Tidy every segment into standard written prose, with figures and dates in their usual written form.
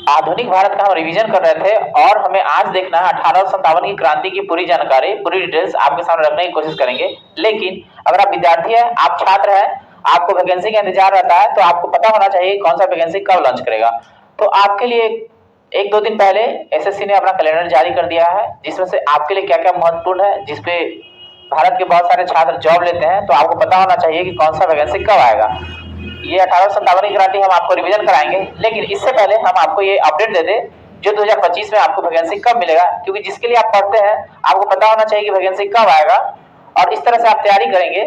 आधुनिक भारत का हम रिवीजन कर रहे थे और हमें आज देखना है 1857 की क्रांति की पूरी जानकारी, पूरी डिटेल्स आपके सामने रखने की कोशिश करेंगे। लेकिन अगर आप विद्यार्थी हैं, आप छात्र हैं, आपको वैकेंसी का इंतजार रहता है, तो आपको पता होना चाहिए कौन सा वैकेंसी कब लॉन्च करेगा। तो आपके लिए एक दो दिन पहले एसएससी ने अपना कैलेंडर जारी कर दिया है, जिसमें से आपके लिए क्या क्या महत्वपूर्ण है, जिसपे भारत के बहुत सारे छात्र जॉब लेते हैं, तो आपको पता होना चाहिए कि कौन सा वैकेंसी कब आएगा। ये 1857 की क्रांति हम आपको रिवीजन कराएंगे, लेकिन इससे पहले हम आपको ये अपडेट दे दें जो 2025 में आपको वैकेंसी कब मिलेगा, क्योंकि जिसके लिए आप पढ़ते हैं आपको पता होना चाहिए कि वैकेंसी कब आएगा, और इस तरह से आप तैयारी करेंगे,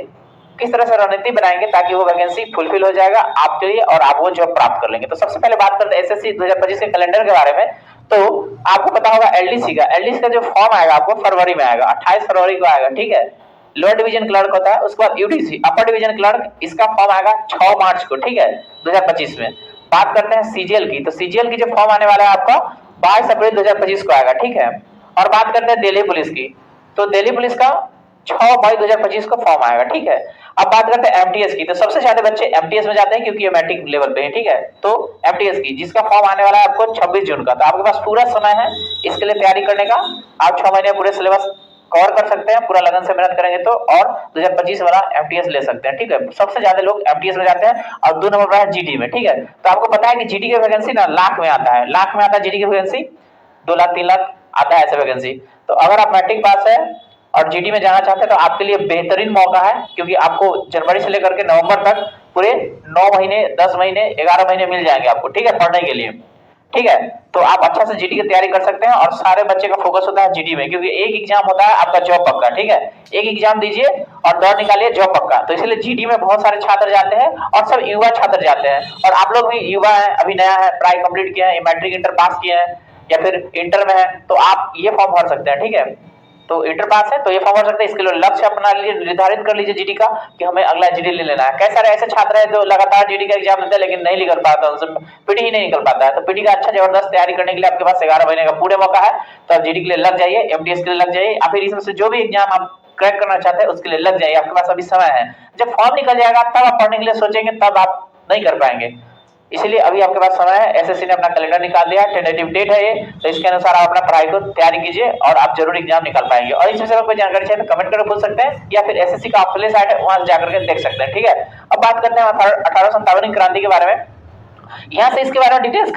किस तरह से रणनीति बनाएंगे ताकि वो वैकेंसी फुलफिल हो जाएगा आपके लिए और आप वो जॉब प्राप्त कर लेंगे। तो सबसे पहले बात करते हैं एसएससी 2025 के कैलेंडर के बारे में। तो आपको पता होगा एलडीसी का जो फॉर्म आएगा आपको फरवरी में आएगा, 28 फरवरी को आएगा, ठीक है। लोअर डिवीजन क्लर्क होता है, उसके बाद यूडीसी अपर डिवीजन क्लर्क, इसका फॉर्म आएगा 6 मार्च को, ठीक है, 2025 में। बात करते हैं सीजीएल की, तो सीजीएल की जो फॉर्म आने वाला है आपका 22 अप्रैल 2025 को आएगा, ठीक है। और बात करते हैं दिल्ली पुलिस की, तो दिल्ली पुलिस का 6 मई 2025 को फॉर्म आएगा, ठीक है। अब बात करते हैं एमटीएस की, तो सबसे ज्यादा बच्चे एमटीएस में जाते हैं क्योंकि ये मैट्रिक लेवल पे है, ठीक है। तो एमटीएस की जिसका फॉर्म आने वाला है आपको 26 जून का, तो आपके पास पूरा समय है इसके लिए तैयारी करने का। आप 6 महीने पूरे सिलेबस कवर कर सकते हैं, पूरा लगन से मेहनत करेंगे तो, और 2025 वाला एमटीएस ले सकते हैं, ठीक है। सबसे ज्यादा लोग एमटीएस में जाते हैं और 2 नंबर पर है जीडी में, ठीक है। तो आपको पता है कि जीडी की वैकेंसी ना लाख में आता है, लाख में आता है जीडी की वैकेंसी, 2 लाख 3 लाख आता है ऐसे वैकेंसी। तो अगर आप मैट्रिक पास है और जीडी में जाना चाहते हैं तो आपके लिए बेहतरीन मौका है, क्योंकि आपको जनवरी से लेकर के नवंबर तक पूरे 9 महीने 10 महीने 11 महीने मिल जाएंगे आपको, ठीक है, पढ़ने के लिए, ठीक है। तो आप अच्छा से जीडी की तैयारी कर सकते हैं और सारे बच्चे का फोकस होता है जीडी में, क्योंकि एक एग्जाम होता है आपका जॉब पक्का, ठीक है। एक एग्जाम दीजिए और दौड़ निकालिए जॉब पक्का। तो इसलिए जीडी में बहुत सारे छात्र जाते हैं और सब युवा छात्र जाते हैं, और आप लोग भी युवा हैं, अभी नया है, पढ़ाई कंप्लीट किया है, मैट्रिक इंटर पास किए हैं या फिर इंटर में है, तो आप ये फॉर्म भर सकते हैं, ठीक है। तो इंटर पास है तो ये फॉर्म भर सकते हैं। इसके लिए लक्ष्य अपना निर्धारित कर लीजिए जीडी का कि हमें अगला जीडी ले लेना है। कई सारे ऐसे छात्र हैं जो लगातार जीडी का एग्जाम देते हैं लेकिन नहीं निकल पाता, उनसे पीटी ही नहीं निकल पाता है। तो पीटी का अच्छा जबरदस्त तैयारी करने के लिए आपके पास 11 महीने का पूरे मौका है, तो आप जीडी के लिए लग जाइए, एमटीएस के लिए लग जाइए, या फिर इसमें से जो भी एग्जाम आप क्रैक करना चाहते हैं उसके लिए लग जाइए, आपके पास अभी समय है। जब फॉर्म निकल जाएगा तब आप पढ़ने के लिए सोचेंगे, तब आप नहीं कर पाएंगे, इसलिए अभी आपके पास समय है। एसएससी ने अपना कैलेंडर निकाल दिया, टेंटेटिव डेट है ये, तो इसके अनुसार आप अपना पढ़ाई को तैयारी कीजिए और आप जरूर एग्जाम निकाल पाएंगे। और इस विषय में कोई जानकारी चाहिए तो कमेंट करके पूछ सकते हैं, या फिर एसएससी का ऑफिशियल साइट है वहां जाकर के देख सकते हैं, ठीक है। अब बात करते हैं 1857 की क्रांति के बारे में। यहाँ से इसके बारे में डिटेल्स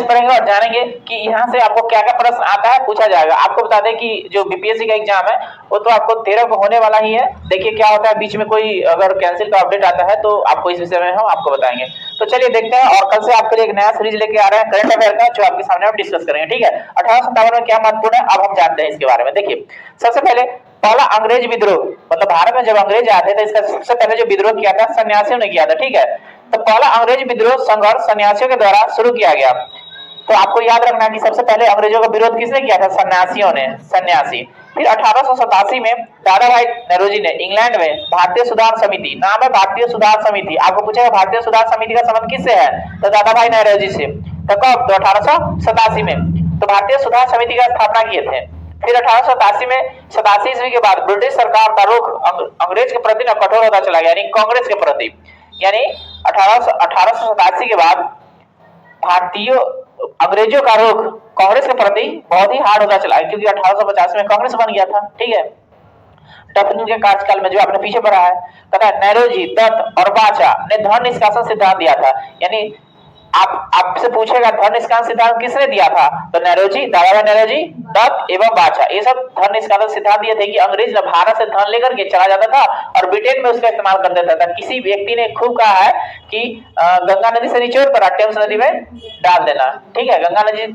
पढ़ेंगे और जानेंगे कि यहाँ से आपको क्या क्या प्रश्न आता है, पूछा जाएगा। आपको बता दें कि जो बीपीएससी का एग्जाम है वो तो आपको 13 को होने वाला ही है। देखिए क्या होता है, बीच में कोई अगर कैंसिल का अपडेट आता है तो आपको इस विषय में हम आपको बताएंगे। तो चलिए देखते हैं, और कल से आपके लिए एक नया सीरीज लेके आ रहे हैं करंट अफेयर का, जो आपके सामने हम डिस्कस करेंगे, ठीक है। 1857 में क्या महत्वपूर्ण है अब हम जानते हैं इसके बारे में। देखिए सबसे पहले पहला अंग्रेज विद्रोह, मतलब भारत में जब अंग्रेज आए थे तो इसका सबसे पहले जो विद्रोह किया था सन्यासियों ने किया था, ठीक है। तो पहला अंग्रेज विद्रोह संघर्ष सन्यासियों के द्वारा शुरू किया गया। तो आपको याद रखना कि सबसे पहले अंग्रेजों का विरोध किसने किया था, सन्यासियों ने, सन्यासी। फिर 1887 में दादा भाई नौरोजी ने इंग्लैंड में भारतीय सुधार समिति, नाम है भारतीय सुधार समिति, आपको पूछेगा भारतीय सुधार समिति का संबंध किससे है, तो दादा भाई नौरोजी से। तो कब, तो 1887 में तो भारतीय सुधार समिति का स्थापना किए थे। फिर 1887 में 87 ईस्वी के बाद ब्रिटिश सरकार का रुख अंग्रेज के प्रति न कठोर होता चला गया, यानी कांग्रेस के प्रति, यानी 1887 के बाद भारतीय अंग्रेजों का रुख कांग्रेस के प्रति बहुत ही हार्ड होता चला, क्योंकि 1850 में कांग्रेस बन गया था, ठीक है। डफरिन के कार्यकाल में जो आपने पीछे पढ़ा है, पता है नेहरू, दत्त और बाचा ने धन निष्कासन सिद्धांत दिया था। यानी आपसे पूछेगा धन निष्कासन सिद्धांत किसने दिया था, तो नेहरू, दादाभाई नेहरू, दत्त एवं बाचा, ये सब धन निष्कासन सिद्धांत दिए थे कि अंग्रेज ना भारत से धन लेकर के चला जाता था और ब्रिटेन में उसका इस्तेमाल कर देता था। किसी व्यक्ति ने खूब कहा है कि गंगा नदी से निचोड़ कर टेम्स नदी में डाल देना, ठीक है, गंगा नदी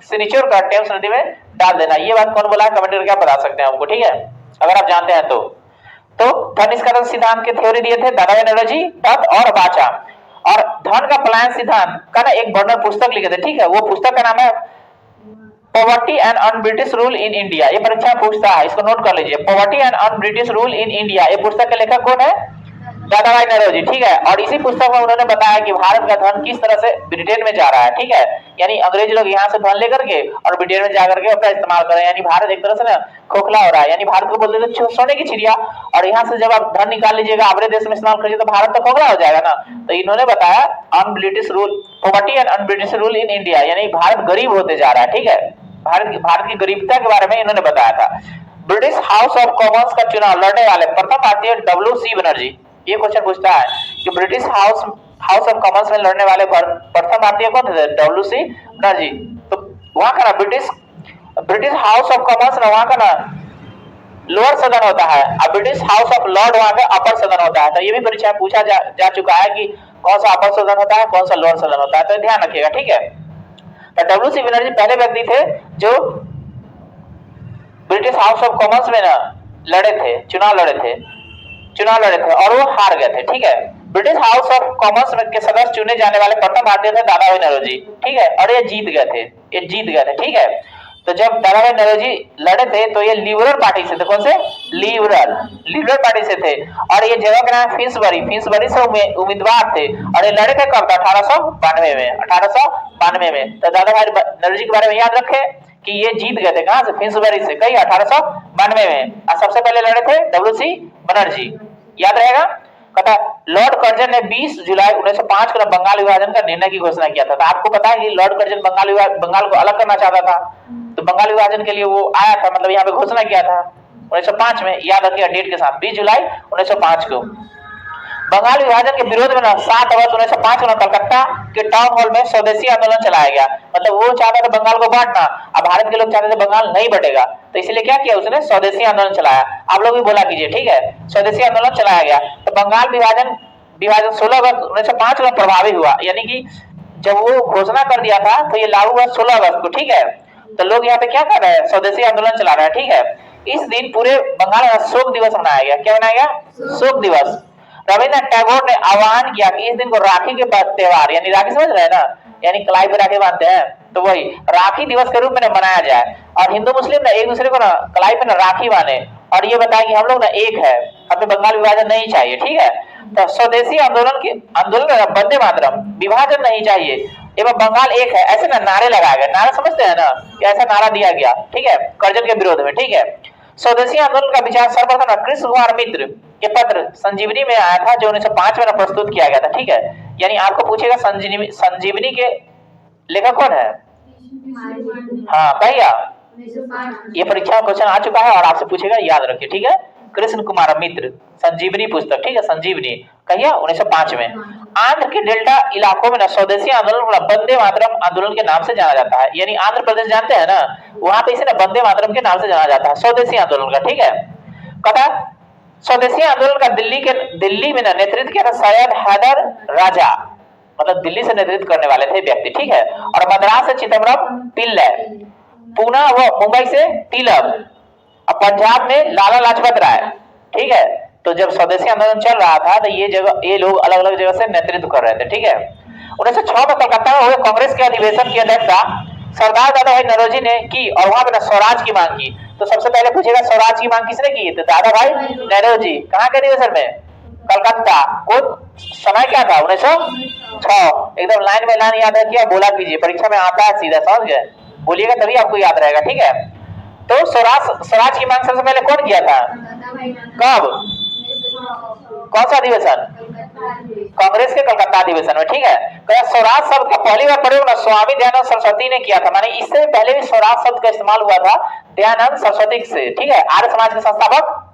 से निचोड़ कर टेम्स नदी में डाल देना। ये बात कौन बोला है, कमेंट करके आप बता सकते हैं हमको, ठीक है, अगर आप जानते हैं तो धन निष्कासन सिद्धांत के थ्योरी दिए थे दादाभाई नौरोजी, दत्त और बाचा। और धन का पलायन सिद्धांत का ना एक बर्नर पुस्तक लिखे थे, ठीक है, वो पुस्तक का नाम है poverty and un British rule in India. ये परीक्षा पूछता है, इसको नोट कर लीजिए, poverty and un British rule in India. ये पुस्तक के लेखक कौन है, दादाभाई नौरोजी, ठीक है। और इसी पुस्तक में उन्होंने बताया कि भारत का धन किस तरह से ब्रिटेन में जा रहा है, ठीक है। यानी अंग्रेज लोग यहाँ से धन लेकर के और ब्रिटेन में जाकर के अपना इस्तेमाल कर रहे हैं, यानी भारत एक तरह से ना खोखला हो रहा है। यानी भारत को बोलते थे सोने की चिड़िया, और यहाँ से जब आप धन निकाल लीजिएगा अपने देश में इस्तेमाल करिए तो भारत तो खोखला हो जाएगा ना। तो इन्होंने बताया un British rule, poverty and un British rule in India, यानी भारत गरीब होते जा रहा है, ठीक है। भारत की गरीबता के बारे में इन्होंने बताया था। ब्रिटिश हाउस ऑफ कॉमन्स का चुनाव लड़ने वाले प्रथम भारतीय डब्ल्यू.सी. बनर्जी, ये क्वेश्चन पूछता है कि ब्रिटिश हाउस ऑफ कॉमन्स में लड़ने वाले प्रथम भारतीय कौन थे? डब्ल्यू.सी. बनर्जी। तो वहां का ना ब्रिटिश हाउस ऑफ कॉमन्स ना वहां का ना लोअर सदन होता है, और ब्रिटिश हाउस ऑफ लॉर्ड वहां का अपर सदन होता है। तो ये भी परीक्षा में पूछा जा चुका है कि कौन सा अपर सदन होता है, कौन सा लोअर सदन होता है, तो ध्यान रखिएगा, ठीक है। तो डब्ल्यू.सी. बनर्जी पहले व्यक्ति थे जो ब्रिटिश हाउस ऑफ कॉमन्स में ना चुनाव लड़े थे और वो हार गए थे, ठीक है। ब्रिटिश हाउस ऑफ कॉमन्स के सदस्य चुने जाने वाले प्रथम भारतीय थे दादाभाई नौरोजी, ठीक है। और ये जीत गए थे, ठीक है। तो जब दादाभाई नौरोजी लड़े थे तो ये लिबरल पार्टी से थे, कौन से? लिबरल पार्टी से थे। और ये जगह का नाम फिंसबरी से उम्मीदवार थे, और ये लड़े थे कब? 1892 में। तो दादाभाई नौरोजी के बारे में याद रखे कि ये जीत गए थे, कहां से? फिंसबरी से, कई 1892 में। और सबसे पहले लड़े थे डब्ल्यू.सी. बनर्जी, याद रहेगा। कहता लॉर्ड कर्जन ने 20 जुलाई 1905 को बंगाल विभाजन का निर्णय की घोषणा किया था। तो आपको पता है कि लॉर्ड कर्जन बंगाल को अलग करना चाहता था, तो बंगाल विभाजन के लिए वो आया था, मतलब यहाँ पे घोषणा किया था 1905 में। याद रखिएगा डेट के साथ, 20 जुलाई 1905 को। बंगाल विभाजन के विरोध में 7 अगस्त 1905 को कलकत्ता के टाउन हॉल में स्वदेशी आंदोलन चलाया गया। मतलब वो चाहता था बंगाल को बांटना, अब भारत के लोग चाहते थे बंगाल नहीं बटेगा, तो इसलिए क्या किया उसने? स्वदेशी आंदोलन चलाया। आप लोग भी बोला कीजिए, ठीक है। स्वदेशी आंदोलन चलाया गया। तो बंगाल विभाजन 16 अगस्त 1905 में प्रभावी हुआ, यानी कि जब वो घोषणा कर दिया था तो ये लागू हुआ 16 अगस्त को, ठीक है। तो लोग यहाँ पे क्या कर रहे हैं? स्वदेशी आंदोलन चला रहे हैं, ठीक है। इस दिन पूरे बंगाल में शोक दिवस मनाया गया। क्या मनाया गया? शोक दिवस। रविन्द्रनाथ टैगोर ने आह्वान किया कि इस दिन को राखी के त्योहार, यानी राखी समझ रहे हैं ना, यानी कलाई पे राखी बांधते हैं, तो वही राखी दिवस के रूप में मनाया जाए। और हिंदू मुस्लिम ना एक दूसरे को ना कलाई पे ना राखी बांधे, और ये बताए कि हम लोग ना एक है, हमें बंगाल विभाजन नहीं चाहिए, ठीक है। तो स्वदेशी आंदोलन में वंदे मातरम, विभाजन नहीं चाहिए एवं बंगाल एक है, ऐसे ना नारे लगाए गए। नारा समझते हैं ना, ऐसा नारा दिया गया, ठीक है, कर्जन के विरोध में, ठीक है। स्वदेशी आंदोलन का विचार सर्वप्रथम कृष्ण कुमार मित्र के पत्र संजीवनी में आया था, जो 1905 में प्रस्तुत किया गया था, ठीक है। यानी आपको पूछेगा संजीवनी के लेखक कौन है? हाँ भैया, ये परीक्षा में क्वेश्चन आ चुका है और आपसे पूछेगा, याद रखिए, ठीक है। कृष्ण कुमार मित्र, संजीवनी पुस्तक, ठीक है, संजीवनी कहिए 1905 में। आंध्र के डेल्टा इलाकों में ना स्वदेशी आंदोलन वंदे मातरम आंदोलन के नाम से जाना जाता है। यानी आंध्र प्रदेश जानते हैं ना, वहां पे इसे ना वंदे मातरम के नाम से जाना जाता है, स्वदेशी आंदोलन का, ठीक है। कथा स्वदेशी आंदोलन का दिल्ली में ना नेतृत्व किया था सैयद हैदर राजा, मतलब दिल्ली से नेतृत्व करने वाले थे व्यक्ति, ठीक है। और मद्रास से चिदम्बरम पिल्लै, पुणे व मुंबई से तिलक, और पंजाब में लाला लाजपत राय, ठीक है। तो जब स्वदेशी आंदोलन चल रहा था तो ये लोग अलग अलग जगह से नेतृत्व कर रहे थे, ठीक है। 1906 में कलकत्ता में हुए कांग्रेस के अधिवेशन की अध्यक्षता सरदार दादाभाई नौरोजी ने की, और वहां पे स्वराज की मांग की। तो सबसे पहले पूछेगा स्वराज की मांग किसने की? तो दादाभाई नौरोजी। कहाँ के अधिवेशन में? कलकत्ता। को समय क्या था? 1906। एकदम लाइन में लाइन याद रखिए, बोला कीजिए, परीक्षा में आता है सीधा, समझ गए, बोलिएगा तभी आपको याद रहेगा, ठीक है। तो स्वराज की मांग सबसे पहले कौन किया था? कब? कौन सा अधिवेशन? कांग्रेस के कलकत्ता अधिवेशन में, ठीक है। स्वराज शब्द का पहली बार प्रयोग ना स्वामी दयानंद सरस्वती ने किया था, माने इससे पहले भी स्वराज शब्द का इस्तेमाल हुआ था दयानंद सरस्वती से, ठीक है। आर्य समाज के संस्थापक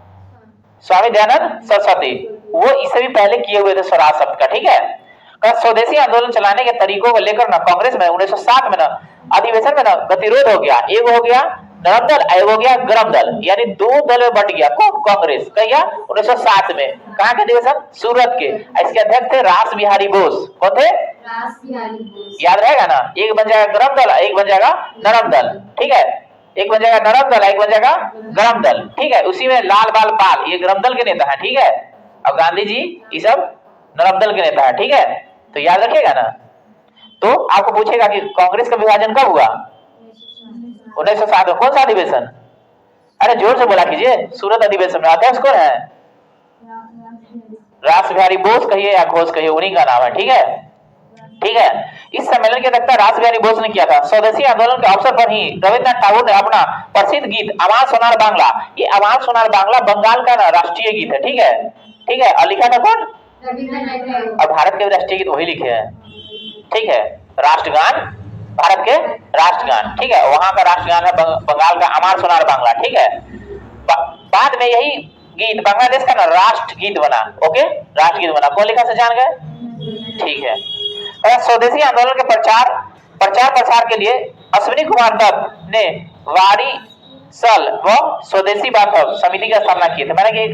स्वामी दयानंद सरस्वती, वो इससे भी पहले किए हुए थे स्वराज शब्द का, ठीक है। स्वदेशी आंदोलन चलाने के तरीकों को लेकर ना कांग्रेस में 1907 में ना अधिवेशन में ना गतिरोध हो गया। एक हो गया नरम दल, एक हो गया गरम दल, यानी दो दल में बट गया। कौन? कांग्रेस। कहिया 1907 में। कहाँ के अधिवेशन? सूरत के। इसके अध्यक्ष थे रास बिहारी बोस। कौन थे? रास बिहारी बोस। याद रहेगा ना, एक बन जाएगा गरम दल, एक बन जाएगा नरम दल, ठीक है। एक बन जाएगा नरम दल, एक बन जाएगा गरम दल, ठीक है। उसी में लाल बाल पाल, ये गरम दल के नेता है, ठीक है। और गांधी जी ये सब नरम दल के नेता है, ठीक है। तो याद रखिएगा ना। तो आपको पूछेगा कि कांग्रेस का विभाजन कब हुआ? 1907 में। कौन सा अधिवेशन? अरे जोर से बोला कीजिए। सूरत अधिवेशन में। अध्यक्ष कौन है? रास बिहारी बोस कहिए या घोष कहिए, उन्हीं का नाम है। ठीक है, ठीक है। इस सम्मेलन की अध्यक्षता रास बिहारी बोस ने किया था। स्वदेशी आंदोलन के अवसर पर ही रविन्द्रनाथ टैगोर ने अपना प्रसिद्ध गीत अमार सोनार बांग्ला, ये अमार सोनार बांग्ला बंगाल का राष्ट्रीय गीत है। ठीक है, ठीक है। और लिखा था कौन? और भारत के राष्ट्रीय गीत वही लिखे हैं। ठीक है, राष्ट्रगान, भारत के राष्ट्रगान। ठीक है, वहां का राष्ट्रगान है बंगाल का अमार सोनार बांग्ला। ठीक है, बाद में यही गीत बांग्लादेश का ना राष्ट्र गीत बना। ओके, राष्ट्र गीत बना। कौन लिखा से जान गए? ठीक है। स्वदेशी आंदोलन के प्रचार प्रसार के लिए अश्विनी कुमार दत्त ने वारीसल व स्वदेशी बांधव समिति की स्थापना की थी। मैंने एक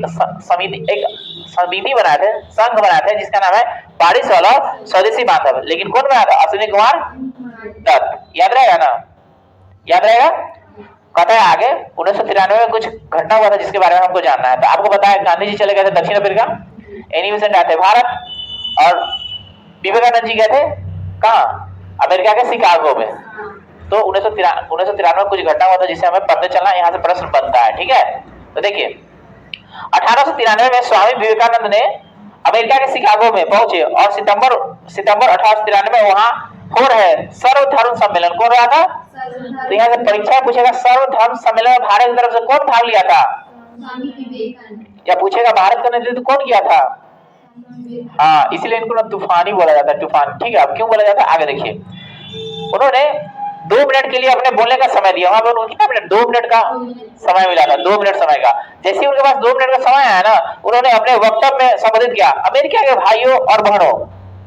समिति बनाए थे, संघ बनाए थे जिसका नाम है वारीसल और स्वदेशी बांधव। लेकिन कौन बनाया था? अश्विनी कुमार दत्त। याद रहेगा ना? याद रहेगा? कहता है आगे 1993 में कुछ घटना हुआ था जिसके बारे में हमको जानना है। तो आपको पता है गांधी जी चले गए थे दक्षिण अफ्रीका, एनी बेसेंट आए थे भारत, और विवेकानंद जी गए थे कहाँ? अमेरिका के शिकागो में। तो 1993 में कुछ घटना हुआ था जिससे हमें पता चलना, यहाँ से प्रश्न बनता है। ठीक है, तो देखिए 1893 में स्वामी विवेकानंद ने अमेरिका के शिकागो में पहुंचे और सितंबर 1893 में वहां हो रहे सर्वधर्म सम्मेलन। कौन रहा था? तो यहाँ से परीक्षा पूछेगा सर्वधर्म सम्मेलन में भारत की तरफ से कौन भाग लिया था? या पूछेगा भारत का नेतृत्व कौन किया था? हाँ, इसीलिए इनको ना तूफानी बोला जाता है, तूफान। ठीक है, अब क्यों बोला जाता है आगे देखिए। उन्होंने 2 मिनट के लिए अपने बोलने का समय दिया। वहां पर उनको कितना मिनट? 2 मिनट का समय मिला था, 2 मिनट समय का। जैसे ही उनके पास 2 मिनट का समय आया ना, उन्होंने अपने वक्तव्य में संबोधित किया, अमेरिका के भाइयों और बहनों,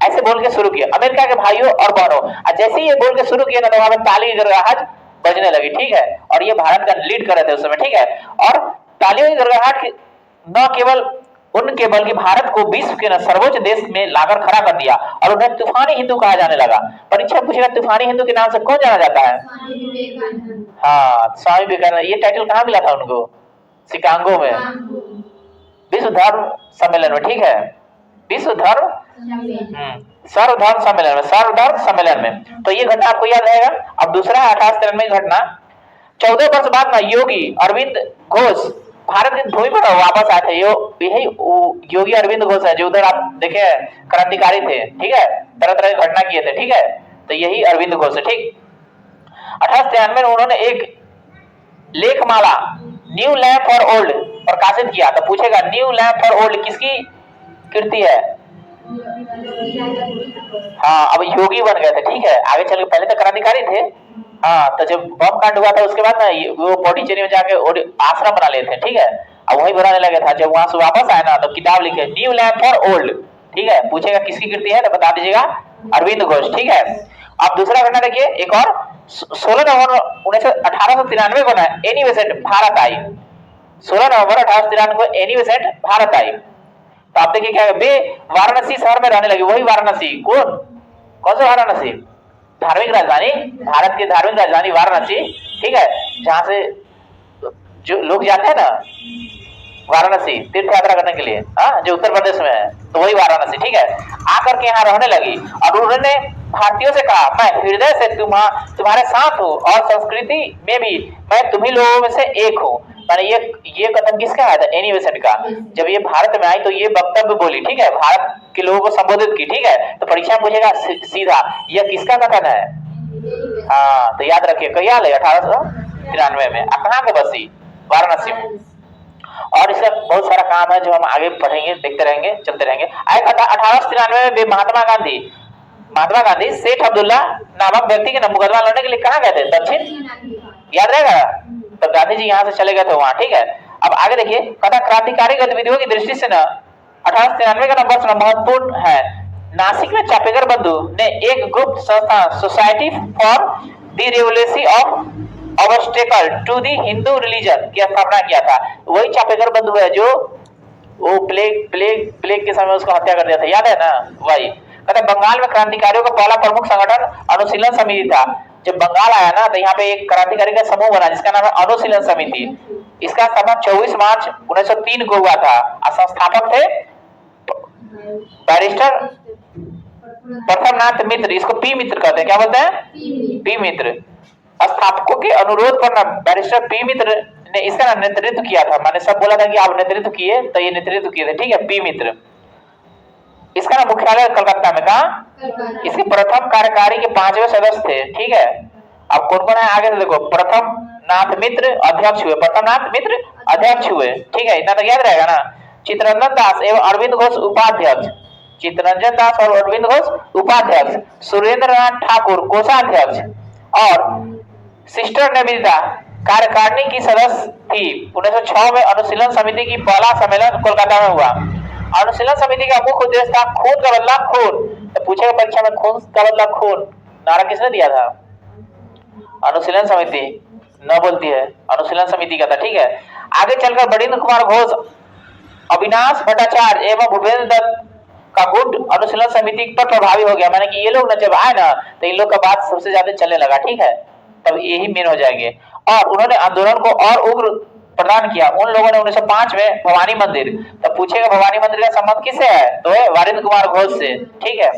ऐसे बोल के शुरू किया, अमेरिका के भाइयों और बहनों। और जैसे ही ये बोल के शुरू किया ना, वहां पर ताली की गड़गड़ाहट बजने लगी। ठीक है, और ये भारत का लीड कर रहे थे उस समय। ठीक है, और तालियों की गड़गड़ाहट न केवल उनके बल्कि भारत को विश्व के सर्वोच्च देश में लाकर खड़ा कर दिया और उन्हें तूफानी हिंदू कहा जाने लगा। परीक्षा पूछेगा तूफानी हिंदू के नाम से कौन जाना जाता है? हाँ, स्वामी विवेकानंद। ये टाइटल कहाँ मिला था उनको? शिकागो में, विश्व धर्म सम्मेलन में। ठीक है, विश्व धर्म सर्वधर्म सम्मेलन में, सर्वधर्म सम्मेलन में। तो ये घटना आपको याद रहेगा। अब दूसरा 1893 की घटना, 14 वर्ष बाद में योगी अरविंद घोष भारत की भूमि पर वापस आए थे। यही योगी अरविंद घोष है जो उधर आप देखे क्रांतिकारी थे। ठीक है, तरह तरह की घटना किए थे। ठीक है, तो यही अरविंद घोष है। ठीक, 1893 में उन्होंने एक लेखमाला न्यू लैंप फॉर ओल्ड प्रकाशित किया। तो पूछेगा न्यू लैंप फॉर ओल्ड किसकी कृति है? हाँ, अब योगी बन गए थे। ठीक है, आगे चल के पहले तो क्रांतिकारी थे। हाँ, तो जब बम कांड हुआ था उसके बाद ना वो पौडीचेरी में जाके आश्रम बना लेते हैं। ठीक है, अब वही बनाने लगे था। जब वहां से वापस आए ना तो किताब लिखे न्यू लैंप फॉर ओल्ड। ठीक है, पूछेगा किसकी कृति है तो बता दीजिएगा अरविंद घोष। ठीक है, अब दूसरा घटना देखिए, एक और 16 नवंबर 1893 को ना एनी बेसेंट भारत आई। 16 नवंबर 1893 को एनी बेसेंट भारत आई। तो आप देखिए क्या वे वाराणसी शहर में रहने लगे। वही वाराणसी, कौन सा वाराणसी? धार्मिक राजधानी, भारत की धार्मिक राजधानी वाराणसी। ठीक है, जहां से जो लोग जाते हैं ना वाराणसी तीर्थ यात्रा करने के लिए, हाँ, जो उत्तर प्रदेश में है, तो वही वाराणसी। ठीक है, आकर के यहाँ रहने लगी और उन्होंने भारतीयों से कहा, मैं हृदय से तुम्हारे साथ हूँ और संस्कृति में भी मैं तुम्ही लोगों में से एक हूँ। मैंने ये कथन किसका है? एनी बेसेंट का। जब ये भारत में आई तो ये वक्तव्य बोली। ठीक है, भारत के लोगों को संबोधित की। ठीक है, तो परीक्षा में पूछेगा सीधा यह किसका कथन है? हाँ, तो याद रखिए कहिया 1893 में। कहाँ को बसी? वाराणसी में। और इसका बहुत सारा काम है जो हम आगे पढ़ेंगे, देखते रहेंगे, चलते रहेंगे। 1893 में महात्मा गांधी शेख अब्दुल्ला नामक व्यक्ति के मुकदमा लड़ने के लिए कहाँ गए थे? दक्षिण। याद रहेगा, तो गांधी जी यहाँ से चले गए थे वहां। ठीक है, अब आगे देखिए, कथा क्रांतिकारी गतिविधियों की दृष्टि से न 1893 का वर्ष महत्वपूर्ण है। नासिक में चापेकर बंधु ने एक गुप्त संस्था society for the revolution of obstacle to the Hindu religion की स्थापना किया था। वही चापेकर बंधु है जो वो प्लेग के समय उसको हत्या कर दिया था। याद है ना? वही कहते बंगाल में क्रांतिकारियों का पहला प्रमुख संगठन अनुशीलन समिति था। जब बंगाल आया ना तो यहाँ पे एक क्रांतिकारी का समूह बना जिसका नाम है अनुशीलन समिति। इसका स्थापना 24 मार्च 1903 को हुआ था और संस्थापक थे बैरिस्टर प्रथमनाथ मित्र। इसको पी मित्र कहते हैं। क्या बोलते हैं? पी मित्र। स्थापकों के अनुरोध पर ना बैरिस्टर पी मित्र ने इसका नेतृत्व किया था। मैंने सब बोला था कि आप नेतृत्व किए, तो ये नेतृत्व किए थे। ठीक है, पी मित्र। इसका ना मुख्यालय कलकत्ता में। कहा इसके प्रथम कार्यकारी के 5वें सदस्य थे। ठीक है, अब कौन कौन है आगे से देखो। प्रथम नाथ मित्र अध्यक्ष हुए, प्रथम नाथ मित्र अध्यक्ष हुए। ठीक है, इतना तो याद रहेगा ना। चित्तरंजन दास एवं अरविंद घोष उपाध्यक्ष, चित्तरंजन दास और अरविंद घोष उपाध्यक्ष, सुरेंद्र नाथ ठाकुर कोषाध्यक्ष और सिस्टर निवेदिता कार्यकारिणी की सदस्य थी। 1906 में अनुशीलन समिति की पहला सम्मेलन कोलकाता में हुआ। अनुशीलन समिति का मुख्य उद्देश्य था खून का बदला खून। तो पूछेगा परीक्षा में खून का बदला खून नारा किसने दिया था? अनुशीलन समिति न बोलती है, अनुशीलन समिति का था। ठीक है, आगे चलकर बरिंद्र कुमार घोष, अविनाश भट्टाचार्य एवं भूपेंद्र दत्त का गुट अनुशीलन समिति पर प्रभावी हो गया। माने कि ये लोग न जब आए ना तो इन लोग का बात सबसे ज्यादा चलने लगा। ठीक है, तब यही मेन हो जाएंगे। और उन्होंने आंदोलन को और उग्र प्रदान किया। उन लोगों ने 1905 में भवानी मंदिर, तो पूछेगा भवानी मंदिर का संबंध किससे है? तो है वारिंद्र कुमार घोष से। ठीक है,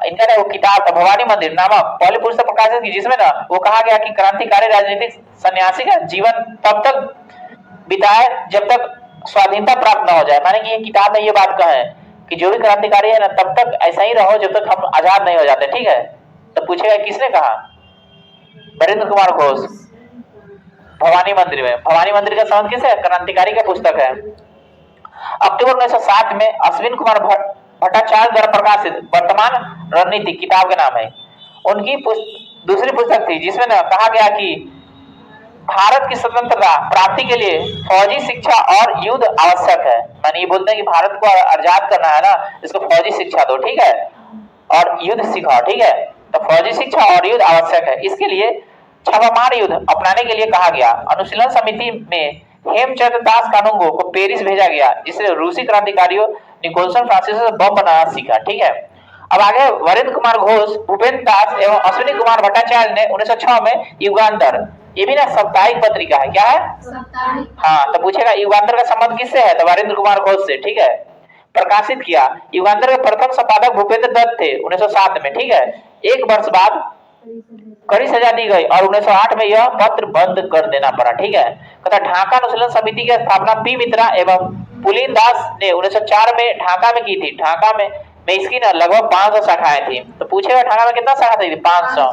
इनका ना वो किताब था भवानी मंदिर नामक, पहली पुस्तक प्रकाशित की, जिसमें ना वो कहा गया कि क्रांतिकारी राजनीतिक सन्यासी का जीवन तब तक बिताए जब तक स्वाधीनता प्राप्त न हो जाए। माने कि ये किताब में ये बात कहा है कि जो भी क्रांतिकारी है ना तब तक ऐसा ही रहो जब तक हम आजाद नहीं हो जाते। ठीक है, तो पूछेगा किसने कहा? वरिंद्र कुमार घोष, भवानी मंदिर में। भवानी मंदिर का संबंध किससे है? क्रांतिकारी का पुस्तक है। अक्टूबर 1907 में अश्विन कुमार भट्टाचार्य द्वारा प्रकाशित वर्तमान रणनीति किताब का नाम है। उनकी दूसरी पुस्तक थी जिसमें ना कहा गया कि भारत की स्वतंत्रता प्राप्ति के लिए फौजी शिक्षा और युद्ध आवश्यक है। माने ये बोलते हैं कि भारत को आजाद करना है ना, इसको फौजी शिक्षा दो। ठीक है, और युद्ध सिखाओ। ठीक है, तो फौजी शिक्षा और युद्ध आवश्यक है। इसके लिए छापामार युद्ध अपनाने के लिए कहा गया। अनुशीलन समिति में हेमचंद्र दास कानूंगो को पेरिस भेजा गया, जिससे रूसी क्रांतिकारियों निकोलसन फ्रांसिस से बम बनाना सीखा। ठीक है, अब आगे वरिंद्र कुमार घोष, भूपेंद्र दास एवं अश्विनी कुमार भट्टाचार्य ने 1906 में युगांतर, ये भी ना साप्ताहिक पत्रिका है। क्या है? हाँ, तो पूछेगा युगांतर का संबंध किससे है? तो वरिंद्र कुमार घोष से। ठीक है, प्रकाशित किया। युगांतर के प्रथम संपादक भूपेंद्र दत्त थे 1907 में। ठीक है, एक वर्ष बाद कड़ी सजा दी गई और 1908 में यह पत्र बंद कर देना पड़ा। ठीक है, तथा ढाका अनुशीलन समिति की स्थापना पी मित्रा एवं पुलिन दास ने 1904 में ढाका में की थी। ढाका में इसकी ना लगभग 500 शाखाएं थी। तो पूछेगा ढाका में कितना शाखा थी? 500।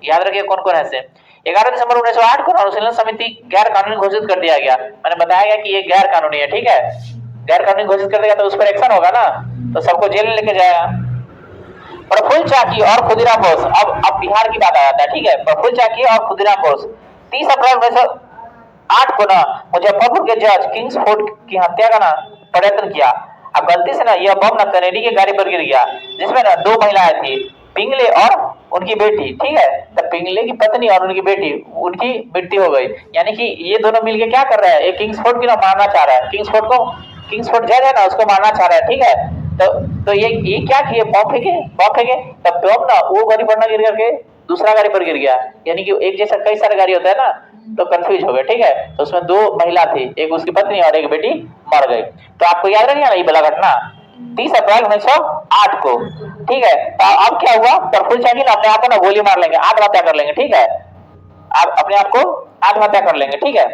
याद रखिए कौन कौन है। 11 दिसंबर 1908 को अनुशीलन समिति गैर कानूनी घोषित कर दिया गया। मैंने बताया गया कि ये गैर कानूनी है। ठीक है, गैर कानूनी घोषित कर देगा तो उस पर एक्शन होगा ना, तो सबको जेल में लेके जाएगा। प्रफुल्ल चाकी और खुदीराम बोस, अब बिहार की बात आ जाता है। ठीक है, प्रफुल्ल चाकी और खुदीराम बोस 30 अप्रैल 1908 को ना मुजफ्फरपुर के जज किंग्सफोर्ड की हत्या का ना प्रयत्न किया। अब गलती से ना यह बम ना कनेडी के गाड़ी पर गिर गया, जिसमें ना 2 महिलाएं थी, पिंगले और उनकी बेटी। ठीक है, तो पिंगले की पत्नी और उनकी बेटी, उनकी मृत्यु हो गई। यानी कि ये दोनों मिलके क्या कर रहे हैं? एक किंग्सफोर्ड की ना मारना चाह रहा है, किंग्सफोर्ड जज है ना उसको मारना चाह रहा है। ठीक है, तो ये क्या किए? बम फेंके। तब बम ना वो गाड़ी पर ना गिर करके दूसरा गाड़ी पर गिर गया। यानी कि एक जैसा कई सारे गाड़ी होता है ना, तो कंफ्यूज हो गए। ठीक है, तो उसमें 2 महिला थी, एक उसकी पत्नी और एक बेटी मर गई। तो आपको याद रखिए ना ये बला घटना 30 अप्रैल 1908 को। ठीक है, तो अब क्या हुआ? प्रफुल्ल चाकी ना अपने आप को ना गोली मार लेंगे, आत्महत्या कर लेंगे। ठीक है, आप अपने आप को आत्महत्या कर लेंगे। ठीक है,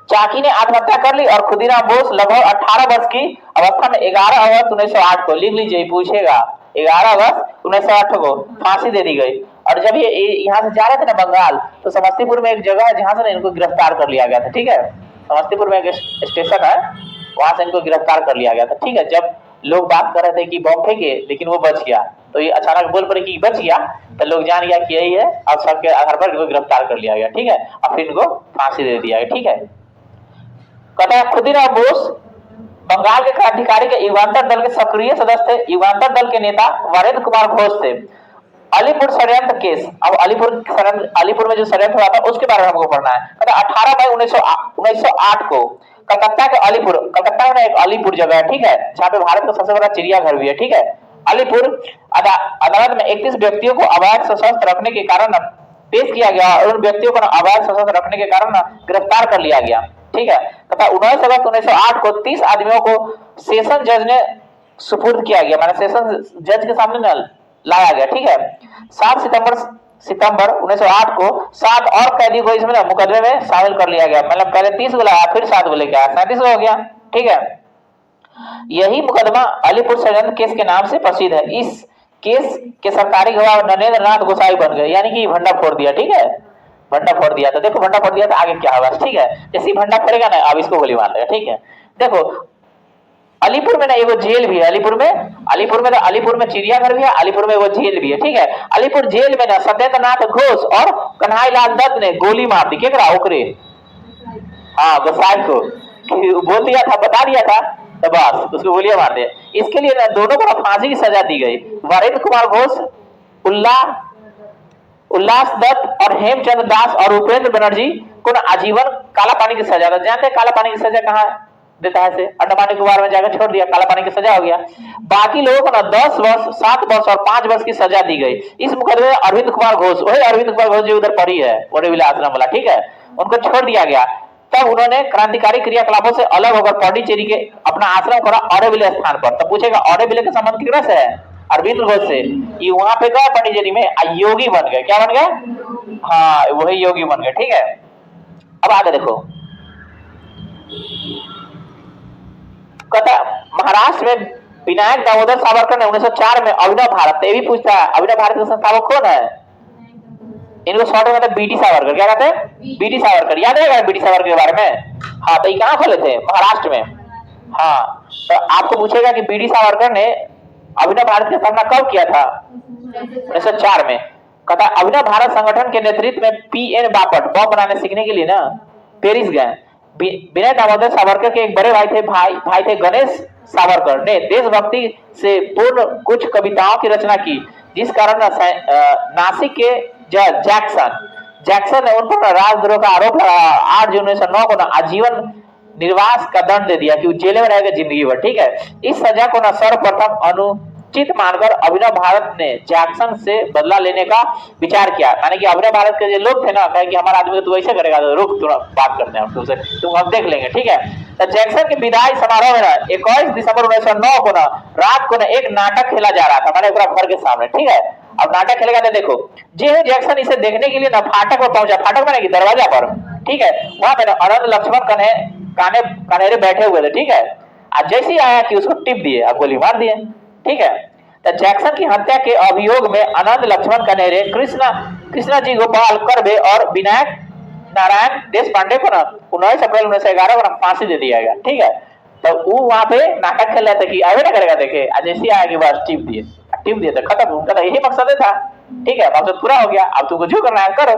चाकी ने आत्महत्या कर ली और खुदीराम बोस लगभग 18 वर्ष की अवस्था में 11 अगस्त 1908 को, लिख लीजिए पूछेगा, 11 अगस्त 1908 को फांसी दे दी गई। और जब ये यहाँ से जा रहे थे ना बंगाल, तो समस्तीपुर में एक जगह है जहां से ना इनको गिरफ्तार कर लिया गया था। ठीक है, समस्तीपुर में एक स्टेशन है, वहां से इनको गिरफ्तार कर लिया गया था। ठीक है, जब लोग बात कर रहे थे कि बम फेंके लेकिन वो बच गया, तो ये अचानक बोल पड़े कि बच गया, तो लोग जान गया कि यही है और सबके आधार पर इनको गिरफ्तार कर लिया गया। ठीक है, और फिर इनको फांसी दे दिया गया। ठीक है, कहता है खुदीराम बोस बंगाल के क्रांतिकारी के युगांतर दल के सक्रिय सदस्य थे। युगांतर दल के नेता वरिंद्र कुमार घोष थे। अलीपुर षड्यंत्र केस, अब अलीपुर में जो षड्यंत्र हुआ था उसके बारे में हमको पढ़ना है। कहता 18 मई 1908 को कलकत्ता के अलीपुर, कलकत्ता में एक अलीपुर जगह है। ठीक है, जहाँ पे भारत का सबसे बड़ा चिड़ियाघर भी है। ठीक है, अलीपुर अदालत में 31 व्यक्तियों को अवैध सशस्त्र रखने के कारण पेश किया गया और उन व्यक्तियों को अवैध सशस्त्र रखने के कारण गिरफ्तार कर लिया गया। ठीक है, तथा 19 अगस्त 1908 को 30 आदमियों को सेशन जज ने सुपुर्द किया गया, माने सेशन जज के सामने न लाया गया। ठीक है, 7 सितंबर 1908 को 7 और कैदी को इसमें मुकदमे में शामिल कर लिया गया। मतलब पहले 30 को लाया, फिर 7 को लेके आया, 37 हो गया। ठीक है, यही मुकदमा अलीपुर षड्यंत्र केस के नाम से प्रसिद्ध है। इस केस के सरकारी गवाह नरेंद्र नाथ गोसाई बन गए, यानी कि भंडा फोड़ दिया। ठीक है, भंडा फोड़ दिया। तो देखो भंडा फोड़ दिया तो आगे क्या होगा। ठीक है, जैसे भंडा फोड़ेगा ना, अब इसको गोली मार देगा। ठीक है, देखो अलीपुर में ना एगो जेल भी है। अलीपुर में अलीपुर में चिड़ियाघर भी है, अलीपुर में एगो जेल भी है। ठीक है, अलीपुर जेल में ना सत्येंद्र नाथ घोष और कन्हैया लाल दत्त ने गोली मार दी। केकरा? ओकरे, हाँ गोसाई को। बोल दिया था, बता दिया था, तो बस उसको गोलियां मार दिया। इसके लिए ना दोनों को फांसी की सजा दी गई। वरेंद्र कुमार घोष, उल्लास दत्त और हेमचंद्र दास और उपेंद्र बनर्जी को ना आजीवन काला पानी की सजा। जानते हैं काला पानी की सजा कहाँ देता है? से अंडमान निकोबार में जाकर छोड़ दिया, काला पानी की सजा हो गया। बाकी लोगों को ना 10 वर्ष, 7 वर्ष और 5 वर्ष की सजा दी गई। इस मुकदमे में अरविंद कुमार घोष, वही अरविंद कुमार घोष जो उधर पड़ी है वोडेविला आश्रम वाला, ठीक है, उनको छोड़ दिया गया। तब उन्होंने क्रांतिकारी क्रियाकलापों से अलग होकर पौंडीचेरी के अपना आश्रम खोला ऑरोविले स्थान पर। तो पूछेगा ऑरोविले का संबंध किससे है? अरविंद घोष से। ये वहां पे गए पौंडीचेरी में, योगी बन गए। क्या बन गए? हाँ, वही योगी बन गए। ठीक है, अब आगे देखो। कहता महाराष्ट्र में विनायक दामोदर सावरकर ने 1904 में अभिनव भारत, ये भी पूछता है अभिनव भारत के संस्थापक कौन है? इनको शॉर्ट में कहते हैं बीटी सावरकर। क्या कहते हैं? बीटी सावरकर। याद रहेगा बीटी सावरकर के बारे में? हाँ, तो ये कहाँ खोले थे? महाराष्ट्र में। हाँ, तो आपको पूछेगा कि बीटी सावरकर ने अभिनव भारत की स्थापना कब किया था? 1904 में। कहता अभिनव भारत संगठन के नेतृत्व में पीएन बापट बम बनाने सीखने के लिए ना पेरिस गए। विनय दामोदर सावरकर के एक बड़े भाई थे गणेश सावरकर ने देशभक्ति से पूर्ण कुछ कविताओं की रचना की, जिस कारण नासिक के जैक्सन ने उन पर राजद्रोह का आरोप लगाया। 8 जून 1909 को ना आजीवन निर्वास का दंड दे दिया कि जेल में रहेगा जिंदगी भर। ठीक है, इस सजा को ना सर्वप्रथम अनुचित मानकर अभिनव भारत ने जैक्सन से बदला लेने का विचार किया। यानी कि अभिनव भारत के जो लोग थे ना, कहे कि हमारा आदमी तू ऐसे करेगा तो रुक, थोड़ा बात करते हैं हम तुमसे, तुम हम देख लेंगे। ठीक है, तो जैक्सन के विदाई समारोह में ना 21 दिसंबर 1909 को ना रात को ना एक नाटक खेला जा रहा था, मैंने घर के सामने। ठीक है, अब नाटक खेलेगा तो देखो जैक्सन इसे देखने के लिए ना फाटक पर पहुंचा। फाटक में दरवाजा पर। ठीक है, वहां पे अनंत लक्ष्मण कन्हेरे बैठे हुए थे। ठीक है, आज जैसे ही आया कि उसको टिप दिए, अब गोली मार दिए। ठीक है, तो जैक्सन की हत्या के अभियोग में अनंत लक्ष्मण कन्हेरे, कृष्णा जी गोपाल करबे और विनायक नारायण देश पांडे को ना 19 अप्रैल 1911 को फांसी दे दिया गया। ठीक है, तो वो वहां पे नाटक खेल रहे थे कि आगे ना करेगा, देखे आज जैसे ही आया कि बस टिप दिए तो खत्म। उनका तो यही मकसद था। ठीक है, मकसद पूरा हो गया, अब तुमको जो करना है करो।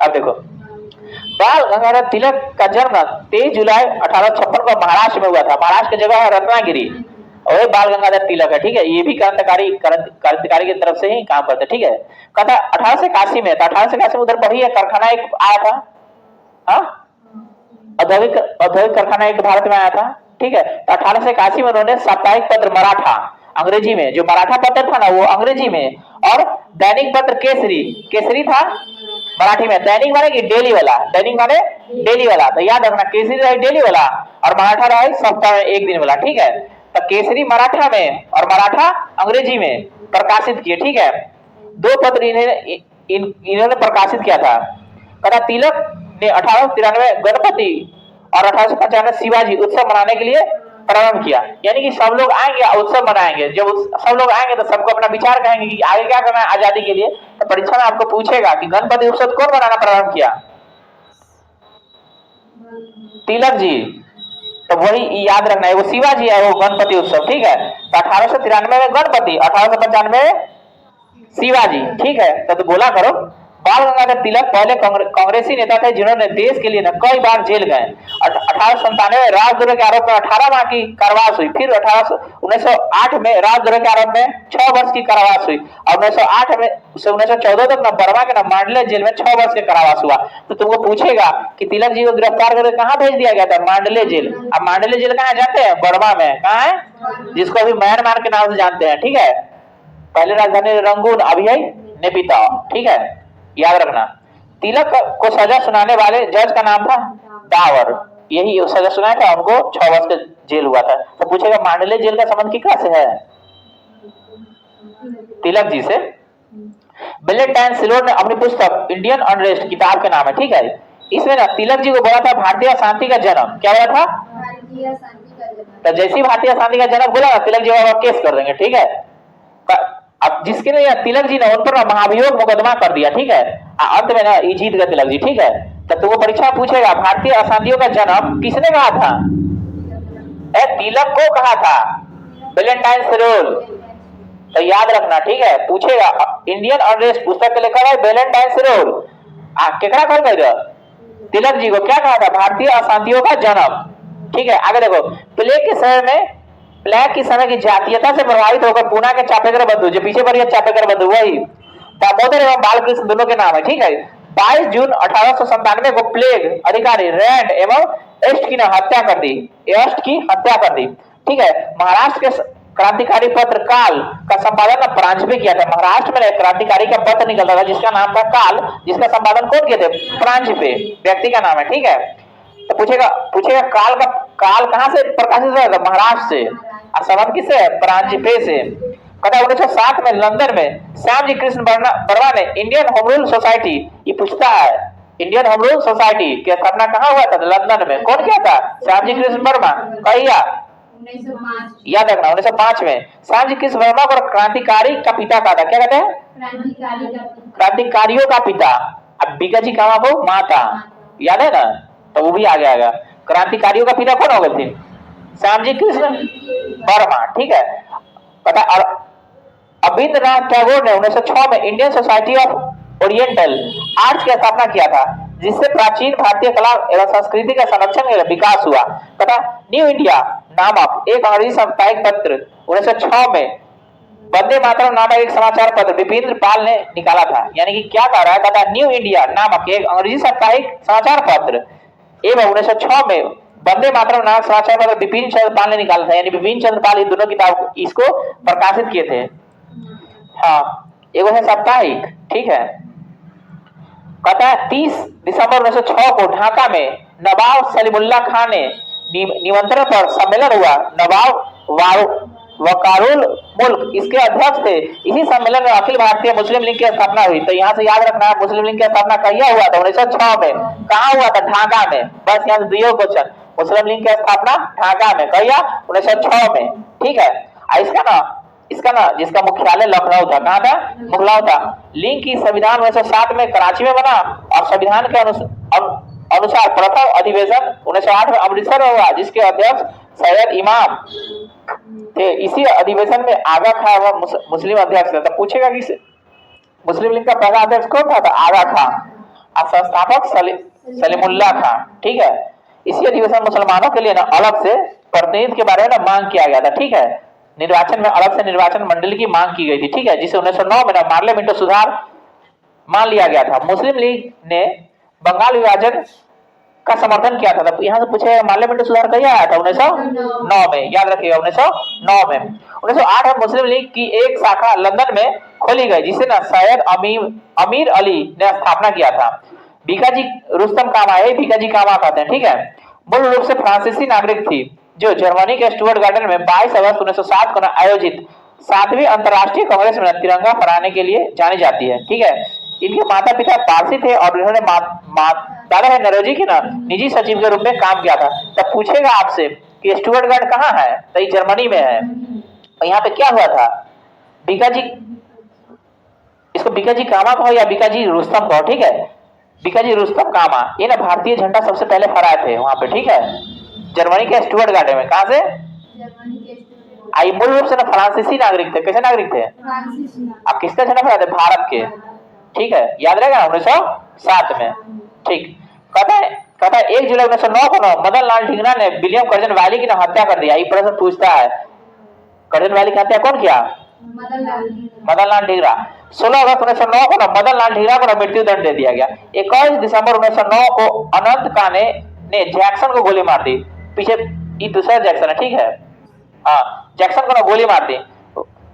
अब देखो बाल गंगाधर तिलक का जन्म 23 जुलाई 1856 को महाराष्ट्र में हुआ था। महाराष्ट्र की जगह है रत्नागिरी, और बाल गंगाधर तिलक है। ठीक है, ये भी क्रांतिकारी की तरफ से ही काम करते। ठीक है, कहता 1881 में था। 1881 में उधर बढ़ी है कारखाना एक आया था, औद्योगिक कारखाना एक भारत में आया था। ठीक है, तो 1881 में उन्होंने साप्ताहिक पत्र मराठा अंग्रेजी में, जो मराठा पत्र था ना वो अंग्रेजी में, और दैनिक पत्र केसरी था मराठी में। दैनिक माने कि डेली वाला, दैनिक माने डेली वाला, तो याद रखना केसरी रहे डेली वाला और मराठा रहे सप्ताह में एक दिन वाला। ठीक है, तो केसरी मराठा में और मराठा अंग्रेजी में प्रकाशित किए। ठीक है, 2 पत्र इन्होंने प्रकाशित किया था। कथा तिलक ने 1893 गणपति और 1895 शिवाजी उत्सव मनाने के लिए प्रारंभ किया। यानी कि सब लोग आएंगे उत्सव मनाएंगे। जब सब लोग आएंगे तो सबको अपना विचार कहेंगे कि आगे क्या करना है आजादी के लिए। तो परीक्षा में आपको पूछेगा कि गणपति उत्सव कौन मनाना प्रारंभ किया? तिलक जी। तो वही याद रखना है, वो शिवाजी है, वो गणपति उत्सव। ठीक है, तो 1893 में गणपति, 1895 में शिवाजी। ठीक है, तो बोला करो। बाल गंगाधर तिलक पहले कांग्रेसी नेता थे जिन्होंने देश के लिए न कई बार जेल गए। 1897 में राजद्रोह के आरोप में 18 माह की कारावास हुई। फिर 1908 में राजद्रोह के आरोप में 6 वर्ष की कारावास हुई, और 1908 में से 1914 तक न बर्मा के न मांडले जेल में 6 वर्ष के कारावास हुआ। तो तुमको पूछेगा कि तिलक जी को गिरफ्तार करके कहाँ भेज दिया गया था? मांडले जेल। अब मांडले जेल कहाँ जानते हैं? बर्मा में। कहाँ है? जिसको अभी म्यांमार के नाम से जानते हैं। ठीक है, पहले राजधानी रंगून, अभी है नेपिताओ। ठीक है, याद रखना। तिलक को सजा सुनाने वाले जज का नाम था डावर, यही सजा सुनाया था उनको, 6 वर्ष का जेल हुआ था। तो पूछेगा मांडले जेल का संबंध किसका से है? तिलक जी से। बेलेटाइन सिलोर ने अपनी पुस्तक इंडियन अनरेस्ट किताब के नाम है। ठीक है, इसमें ना तिलक जी को बोला था भारतीय शांति का जन्म। क्या बोला था? तो जैसी भारतीय अशांति का जनक बोला ना, तिलक जी वहां केस कर देंगे, ठीक है। अब जिसके लिए तिलक जी ने उन पर महाभियोग मुकदमा कर दिया, ठीक है। अंत में ना ये जीत गए तिलक जी, ठीक है। तो वो परीक्षा पूछेगा भारतीय अशांतियों का जन्म किसने कहा था? तिलक को कहा था, वैलेंटाइन रोल। तो याद रखना, ठीक है। पूछेगा इंडियन अनरेस्ट पुस्तक के लेखक है वैलेंटाइन रोल। केकरा कर गए तिलक जी को क्या कहा था? भारतीय अशांतियों का जन्म, ठीक है। आगे देखो, प्लेग के समय में, प्लेग की समय की जातीयता से प्रभावित होकर पूना के चापेकर बंधु, जो पीछे पर चापेकर बंधु वही दामोदर एवं बालकृष्ण दोनों के नाम है, ठीक है। 22 जून 1897 को प्लेग अधिकारी रैंड एवं एस्ट की हत्या कर दी, एस्ट की हत्या कर दी, ठीक है। महाराष्ट्र के क्रांतिकारी पत्र काल का संपादन प्रांजपे किया था। महाराष्ट्र में क्रांतिकारी का पत्र निकलता था जिसका नाम था काल, जिसका संपादन कौन किए थे? प्रांजपे, व्यक्ति का नाम है, ठीक है। तो पूछेगा काल कहां से प्रकाशित हुआ था? महाराष्ट्र से। संबंध किससे है? प्रांजपे से। कहता 1907 में लंदन में श्याम जी कृष्ण वर्मा ने इंडियन होम रूल सोसाइटी, ये पूछता है इंडियन होम रूल सोसाइटी की स्थापना कहां हुआ था? लंदन में। कौन किया था? श्याम जी कृष्ण वर्मा। कहिया, 1905। याद रखना 1905 में श्याम जी कृष्ण वर्मा को क्रांतिकारी का पिता कहा था। क्या कहते हैं? क्रांतिकारियों का पिता। अब बीका जी कहा को माता, याद है ना? तो वो भी आगे आएगा। क्रांतिकारियों का पिता कौन हो गए थे? श्याम जी कृष्ण वर्मा, ठीक है। पता रविंद्रनाथ टैगोर ने 1906 में Indian society of oriental arts की स्थापना किया था, जिससे प्राचीन भारतीय कला एवं संस्कृति का संरक्षण एवं विकास हुआ। तथा न्यू इंडिया नामक एक अंग्रेजी साप्ताहिक पत्र 1906 में वंदे मातरम नामक एक समाचार पत्र विपिन पाल ने निकाला था। यानी कि क्या कह रहा है? कहता न्यू इंडिया नामक एक अंग्रेजी साप्ताहिक समाचार पत्र एवं 1906 में वंदे मातरम नामक समाचार पत्र विपिन चंद्र पाल ने निकाला था। यानी विपिन चंद्र पाल इन दोनों किताब इसको प्रकाशित किए थे। हाँ, एगो है साप्ताहिक, ठीक है। कहता है 30 दिसंबर 1906 को ढाका में नवाब सलीमुल्लाह खान ने निमंत्रण पर सम्मेलन हुआ। नवाब वकारुल मुल्क इसके अध्यक्ष थे। इसी सम्मेलन में अखिल भारतीय मुस्लिम लीग की स्थापना हुई। तो यहाँ से याद रखना है मुस्लिम लीग की स्थापना कहिया हुआ था? 1906 में। कहाँ हुआ था? ढाका में। बस यहाँ से दियो क्वेश्चन, मुस्लिम लीग की स्थापना ढाका में कहिया? 1906 में, ठीक है। इसका ना जिसका मुख्यालय लखनऊ था। कहाँ था? लखनऊ था। लीग की संविधान 1907 में कराची में बना और संविधान के अनुसार प्रथम अधिवेशन 1908 में अमृतसर में हुआ, जिसके अध्यक्ष सैयद इमाम थे। इसी अधिवेशन में आगा खां हुआ मुस्लिम अध्यक्ष था। तो पूछेगा कि मुस्लिम लीग का पहला अध्यक्ष कौन था? आगा खां और संस्थापक सलीमुल्लाह खां, ठीक है। इसी अधिवेशन मुसलमानों के लिए ना अलग से प्रतिनिधि के बारे में मांग किया गया था, ठीक है। निर्वाचन में अलग से निर्वाचन मंडली की मांग की गई थी, ठीक है, जिसे 1909 में पार्लियामेंट सुधार मान लिया गया था। मुस्लिम लीग ने बंगाल विभाजन का समर्थन किया था। तो यहाँ से पूछे पार्लियामेंट सुधार कहीं आया था? 1909 में। याद रखिएगा 1909 में। 1908 में मुस्लिम लीग की एक शाखा लंदन में खोली गई, जिसे ना सैयद अमीर अली ने स्थापना किया था। बीकाजी रुस्तम कामा, बीकाजी कामा कहते हैं, ठीक है। मूल रूप से फ्रांसीसी नागरिक थी, जो जर्मनी के स्टुअर्ट गार्डन में 22 अगस्त 1907 को आयोजित 7वीं अंतर्राष्ट्रीय कांग्रेस में तिरंगा फहराने के लिए जानी जाती है, ठीक है। इनके माता पिता पारसी थे और इन्होंने दादा है नरोजी की ना निजी सचिव के रूप में काम किया था। तब पूछेगा आपसे कि स्टुअर्ट गार्ड कहाँ है? तो ये जर्मनी में है। और यहाँ पे क्या हुआ था? बीकाजी, इसको बीकाजी कामा कहो या बीकाजी रुस्तम कहो, ठीक है। बीकाजी रुस्तम कामा ये ना भारतीय झंडा सबसे पहले फहराए थे वहां पे, ठीक है, जर्मनी के स्टुअर्ट गार्डन में। कहां से? आई मूल रूप से ना फ्रांसीसी नागरिक थे। कैसे नागरिक थे? अब किसका झंडा फहराते? भारत के, ठीक है। याद रहेगा 1907 में, ठीक। कहता है 1 जुलाई 1909 को मदन लाल ढींगरा ने विलियम कर्जन वैली की हत्या कर दिया। ये प्रश्न पूछता है, कर्जन वैली की हत्या कौन किया? मदन लाल ढींगरा। 16 अगस्त 1909 को मदन लाल ढींगरा को मृत्यु दंड दे दिया गया। 21 दिसंबर 1909 को अनंत काने ने जैक्सन को गोली मार दी। पीछे ये दूसरा जैक्सन है, ठीक है। हाँ, जैक्सन को गोली मार दी।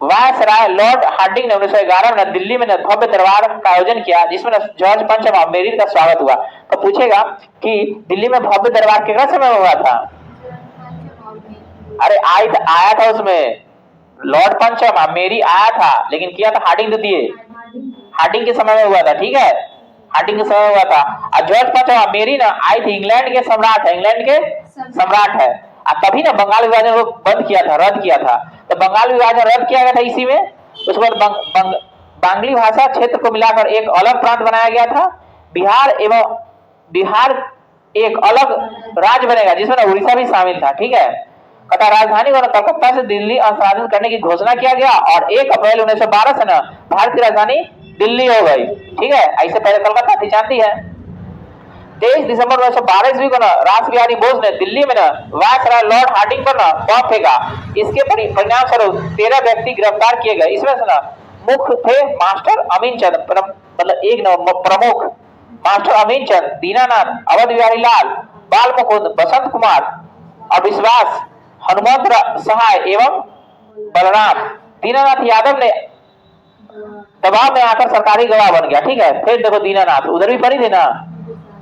वायसराय लॉर्ड हार्डिंग ने 1911 में दिल्ली में भव्य दरबार का आयोजन किया, जिसमें जॉर्ज पंचम मेरिल का स्वागत हुआ। तो पूछेगा कि दिल्ली में भव्य दरबार कितना समय हुआ था? अरे आया था उसमें लॉर्ड पंचम मेरी आया था, लेकिन किया था हार्डिंग तो दिए, हार्डिंग के समय में हुआ था, ठीक है, हार्डिंग के समय हुआ था। और जॉर्ज पंचम मेरी ना आई थी, इंग्लैंड के सम्राट है, इंग्लैंड के सम्राट है। तभी ना बंगाल विभाजन को बंद किया था, रद्द किया था। तो बंगाल विभाजन रद्द किया गया था इसी में। उसके बाद बांग्ली भाषा क्षेत्र को मिलाकर एक अलग प्रांत बनाया गया था। बिहार एक अलग राज्य बनेगा जिसमें ना उड़ीसा भी शामिल था, ठीक है। तथा राजधानी को कलकत्ता से दिल्ली स्थानांतरित करने की घोषणा किया गया और 1 अप्रैल 1912 से ना भारत की राजधानी दिल्ली हो गई, ठीक है। ऐसे पहले कलकत्ता थी, जानती है। 23 दिसंबर 1912 ईस्वी को ना रास बिहारी बोस ने दिल्ली में ना वायसराय लॉर्ड हार्डिंग पर ना बम फेंका। इसके परिणाम स्वरूप 13 व्यक्ति गिरफ्तार किए गए। इसमें से ना मुख्य थे मास्टर अमीन चंद, मतलब एक प्रमुख मास्टर अमीन चंद, दीनानाथ, अवध बिहारी लाल, बाल मुकुंद, बसंत कुमार और विश्वास, हनुमंत सहाय एवं बलराम। दीनानाथ यादव ने दबाव में आकर सरकारी गवाह बन गया, ठीक है। फिर देखो दीनानाथ उधर भी पड़ी थी ना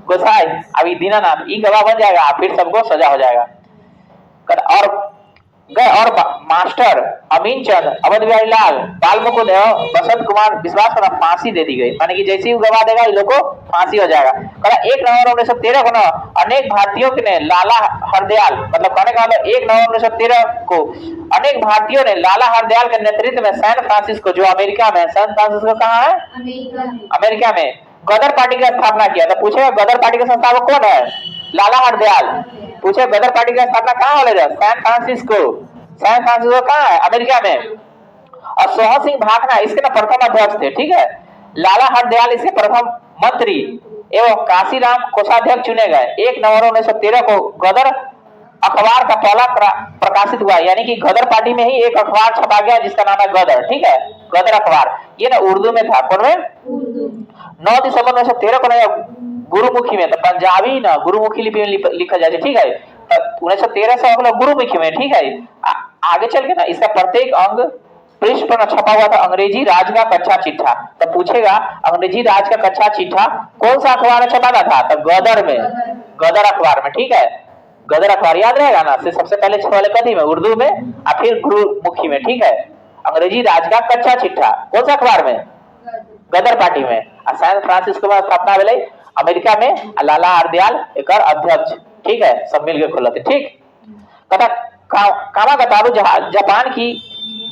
गोसाई, अभी दीनानाथ ई गवाह बन जाएगा, फिर सबको सजा हो जाएगा। और मास्टर अमीन चंद, अवध बिहारी लाल, बाल मुकुंद एवं बसंत कुमार विश्वास को फांसी दे दी गई। माने कि जैसे ही गवाह देगा इन लोग को फांसी हो जाएगा। 1 नवंबर 1913 को ना अनेक भारतीयों ने लाला हरदयाल, मतलब कहने का मतलब 1 नवंबर 1913 को अनेक भारतीयों ने लाला हरदयाल के नेतृत्व में सैन फ्रांसिस्को, जो अमेरिका में, सैन फ्रांसिस्को कहाँ है? अमेरिका में गदर पार्टी की स्थापना किया। तो पूछेगा गदर पार्टी का संस्थापक कौन है? लाला हरदयाल। पूछे गदर पार्टी की स्थापना कहाँ हो रही? San Francisco. सैन फ्रांसिस्को कहाँ है? अमेरिका में। और सोहन सिंह भाखना इसके ना प्रथम अध्यक्ष थे, ठीक है। लाला हरदयाल इसके प्रथम मंत्री एवं काशीराम कोषाध्यक्ष चुने गए। 1 नवंबर 1913 को गदर अखबार का पहला प्रकाशित हुआ, यानी कि गदर पार्टी में ही एक अखबार छपा गया जिसका नाम है गदर, ठीक है। गदर अखबार ये ना उर्दू में था। कौन में? 9 दिसंबर 1913 को ना गुरुमुखी में, तो पंजाबी ना गुरुमुखी लिपि में लिखा जाए, ठीक है। 1913 से अगला गुरुमुखी में, ठीक है। आगे चल के ना इसका प्रत्येक अंग पृष्ठ पर छपा हुआ था अंग्रेजी राज का कच्चा चिट्ठा। तो पूछेगा अंग्रेजी राज का कच्चा चिट्ठा कौन सा अखबार में छपाना था? तो गदर में, गदर अखबार में, ठीक है। गदर अखबार याद रहेगा ना, सबसे पहले छपा कथी में? उर्दू में और फिर गुरुमुखी में, ठीक है। अंग्रेजी राज का कच्चा चिट्ठा कौन सा अखबार में? गदर पार्टी में। सैन फ्रांसिस्को में स्थापना भेले अमेरिका में। लाला हरदयाल एक अध्यक्ष, ठीक है। सब मिलकर खोलते, ठीक। तथा कामागतारू जहाज जापान की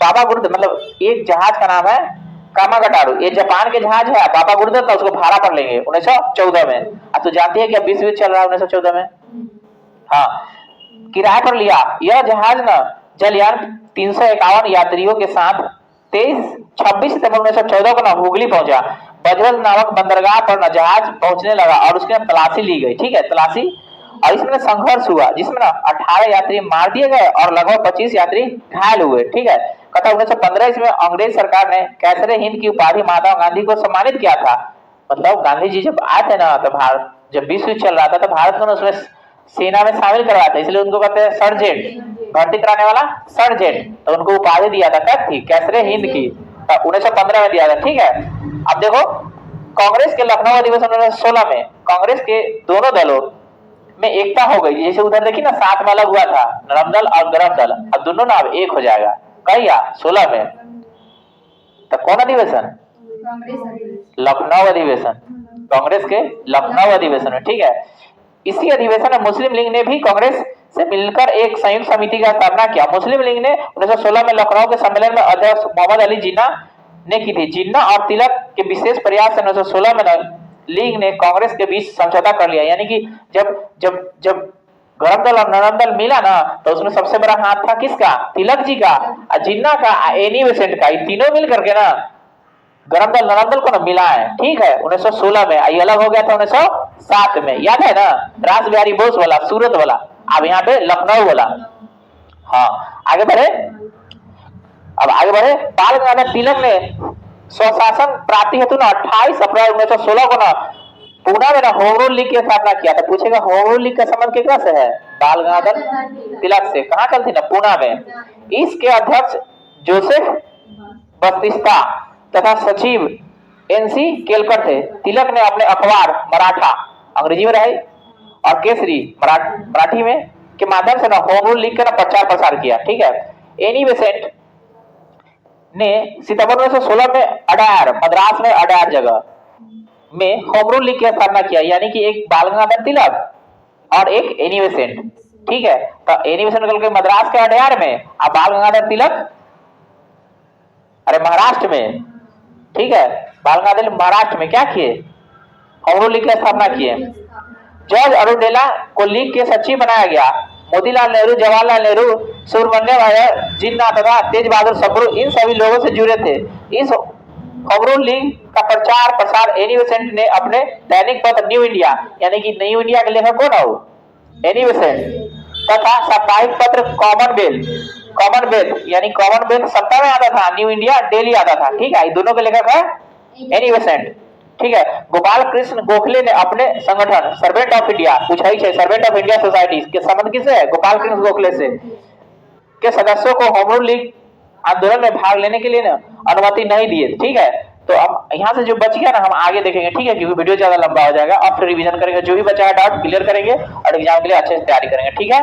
बाबा गुरुद, मतलब एक जहाज का नाम है कामागतारू, ये जापान के जहाज है। बाबा गुरुदत्त उसको भाड़ा पर लेंगे 1914 में। अब तो जानती है कि अब विश्व युद्ध चल रहा है 1914 में, हाँ। किराए पर लिया यह जहाज ना जलयान 351 यात्रियों के साथ 26 सितंबर 1914 को ना हुगली पहुंचा। बजरंग नामक बंदरगाह पर ना जहाज पहुंचने लगा और उसके तलाशी ली गई, ठीक है, तलाशी। और इसमें संघर्ष हुआ जिसमें ना 18 यात्री मार दिए गए और लगभग 25 यात्री घायल हुए, ठीक है। कथा 1915 इसमें अंग्रेज सरकार ने कैसरे हिंद की उपाधि महात्मा गांधी को सम्मानित किया था। मतलब गांधी जी जब आए थे ना, तो भारत जब विश्व चल रहा था तो भारत को उसमें सेना में शामिल करवाया था, इसलिए उनको कहते हैं सर्जेंट, भर्ती कराने वाला सर्जेंट। तो उनको उपाधि दिया था, कब थी? कैसरे हिंद की, 1915 में दिया था, ठीक है। अब देखो कांग्रेस के लखनऊ अधिवेशन 1916 में कांग्रेस के दोनों दलों में एकता हो गई। जैसे उधर देखी ना 7 में अलग हुआ था, नरम दल और गरम दल, अब दोनों ना अब एक हो जाएगा। कहिया 16 में। तो कौन अधिवेशन? लखनऊ अधिवेशन, कांग्रेस के लखनऊ अधिवेशन में, ठीक है। इसी अधिवेशन में मुस्लिम लीग ने भी कांग्रेस से मिलकर एक संयुक्त समिति का स्थापना किया। मुस्लिम लीग ने 1916 में लखनऊ के सम्मेलन में अध्यक्ष मोहम्मद अली जिन्ना ने की थी। जिन्ना और तिलक के विशेष प्रयास से 1916 में लीग ने कांग्रेस के बीच समझौता कर लिया। यानी कि जब जब जब गरम दल और नरम दल मिला ना, तो उसमें सबसे बड़ा हाथ था किसका? तिलक जी का, जिन्ना का, एनी बेसेंट का। ये तीनों मिल करके ना गरम दल नरम दल को ना मिला है, ठीक है। 1916 में ये अलग हो गया था 1907 में, याद है ना? रास बिहारी बोस वाला, सूरत वाला, अब यहाँ पे लखनऊ वाला। हाँ आगे बढ़े, अब आगे बढ़े। बाल गंगाधर तिलक ने स्वशासन प्राप्ति हेतु ना 28 अप्रैल 1916 को ना पूना में ना होम रूल लीग की स्थापना किया था। पूछेगा होम रूल लीग का संबंध केकरा से है? बाल गंगाधर तिलक से। कहाँ चलती ना? पूना में। इसके अध्यक्ष जोसेफ बस्तिस्ता तथा सचिव एनसी केलकर थे। तिलक ने अपने अखबार मराठा, अंग्रेजी में रहे, और केसरी मराठी में के माध्यम से ना होम रूल लीग का प्रचार प्रसार किया, ठीक है। एनी बेसेंट ने सितंबर 1916 में अडायर, मद्रास में अडायर जगह में होम रूल लीग की स्थापना किया। यानी कि एक बाल गंगाधर तिलक और एक एनी बेसेंट, ठीक है। तो एनी बेसेंट निकल के मद्रास के अडयार में, अब बाल गंगाधर तिलक अरे महाराष्ट्र में, ठीक है, बाल गंगाधर महाराष्ट्र में क्या किए, होम रूल लीग की स्थापना किए। जॉर्ज अरुणडेला को लीग के सचिव बनाया गया। मोतीलाल नेहरू, जवाहरलाल नेहरू, सुब्रमण्यम अय्यर, जिन्ना तथा तेज बहादुर सप्रू इन सभी लोगों से जुड़े थे। इस होम रूल लीग का प्रचार प्रसार एनी बेसेंट ने अपने दैनिक पत्र न्यू इंडिया, यानी कि न्यू इंडिया के लेखक कौन हो, एनी बेसेंट, तथा साप्ताहिक पत्र कॉमनवेल्थ यानी कॉमनवेल्थ सप्ताह में आता था, न्यू इंडिया डेली आता था, ठीक है। दोनों के लेखक है एनी बेसेंट, ठीक है। गोपाल कृष्ण गोखले ने अपने संगठन सर्वेंट ऑफ इंडिया, पूछा ही सर्वेंट ऑफ इंडिया सोसाइटी के संबंध किससे है, गोपाल कृष्ण गोखले से, के सदस्यों को होम रूल लीग आंदोलन में भाग लेने के लिए ना अनुमति नहीं दिए, ठीक है। तो अब यहाँ से जो बच गया ना हम आगे देखेंगे, ठीक है, क्योंकि वीडियो ज्यादा लंबा हो जाएगा। अब फिर रिवीजन करेंगे, जो भी बचा है डाउट क्लियर करेंगे और एग्जाम के लिए अच्छे से तैयारी करेंगे, ठीक है।